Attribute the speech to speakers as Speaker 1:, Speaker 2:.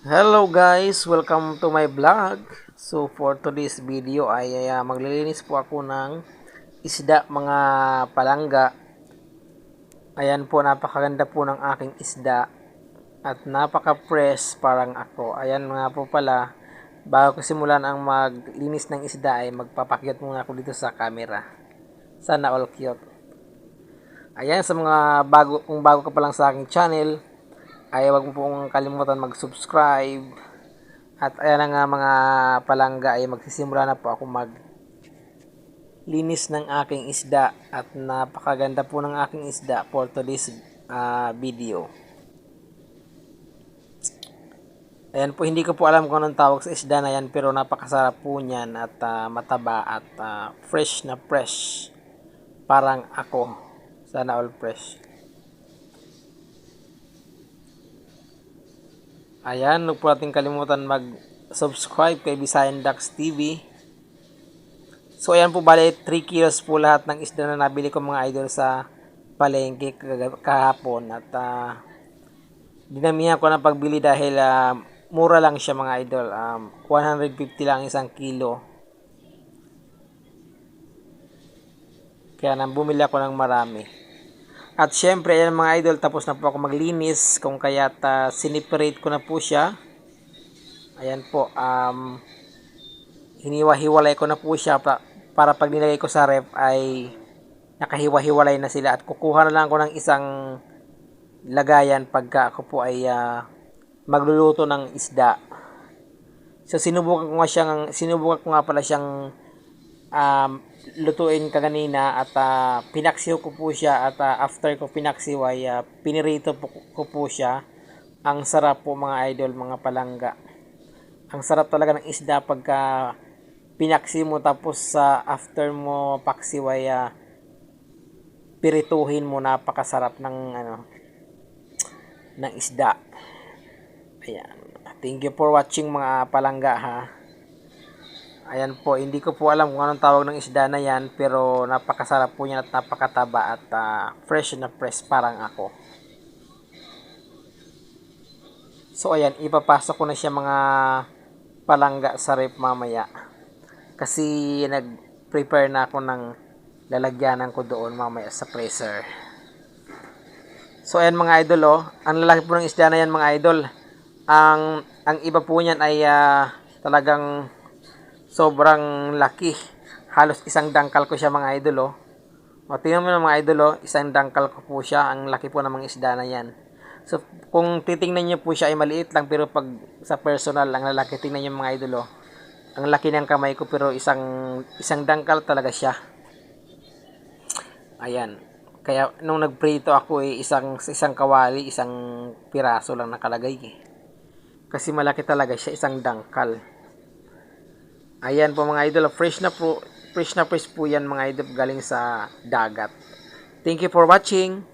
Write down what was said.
Speaker 1: Hello guys, welcome to my vlog. So for today's video ay maglilinis po ako ng isda, mga palangga. Ayan po, napakaganda po ng aking isda at napaka-fresh parang ako. Ayan nga po pala, bago ko simulan ang maglinis ng isda ay magpapakyat muna ako dito sa camera. Sana all cute. Ayan, sa mga kung bago ka pa lang sa aking channel, ay wag mo pong kalimutan mag-subscribe. At ayan na nga mga palangga, ay magsisimula na po ako maglinis ng aking isda. At napakaganda po ng aking isda for today's video. Ayan po, hindi ko po alam kung anong tawag sa isda na yan, pero napakasarap po niyan at mataba at fresh na fresh. Parang ako. Sana all fresh. Ayan, huwag po natin kalimutan mag-subscribe kay Visayan Dax TV. So ayan po, bali 3 kilos po lahat ng isda na nabili ko mga idol sa palengke kahapon. At dinamihan ko ng pagbili dahil mura lang siya mga idol. 150 lang isang kilo. Kaya nang bumili ako ng marami. At syempre, ayan mga idol, tapos na po ako maglinis. Kung kaya't siniperate ko na po siya. Ayan po, hiniwa-hiwalay ko na po siya para pag nilagay ko sa ref ay nakahiwa-hiwalay na sila. At kukuha na lang ako ng isang lagayan pagka ako po ay magluluto ng isda. So sinubukan ko nga pala siyang lutuin kaganina at pinaksiw ko po siya. At after ko pinaksiw ay pinirito ko po siya. Ang sarap po mga idol, mga palangga. Ang sarap talaga ng isda pagka pinaksiw mo, tapos after mo paksiw ay pirituhin mo. Napakasarap ng isda. Ayan. Thank you for watching mga palangga ha. Ayan po, hindi ko po alam kung anong tawag ng isda na yan, pero napakasarap po niya at napakataba at fresh na fresh parang ako. So ayan, ipapasok ko na siya mga palangga sa ref mamaya. Kasi nag-prepare na ako ng lalagyanan ko doon mamaya sa freezer. So ayan mga idol, ang lalaki po ng isda na yan mga idol. Ang iba po niyan ay talagang sobrang laki. Halos isang dangkal ko siya mga idol. Tingnan mo na mga idol, isang dangkal ko po siya. Ang laki po ng mga isda na yan. So kung titingnan niyo po siya ay maliit lang, pero pag sa personal ang lalaki, tingnan niyo mga idol. Ang laki ng kamay ko, pero isang dangkal talaga siya. Ayan. Kaya nung nagprito ako isang kawali, isang piraso lang nakalagay Kasi malaki talaga siya, isang dangkal. Ayan po mga idol, fresh na fresh po yan mga idol, galing sa dagat. Thank you for watching.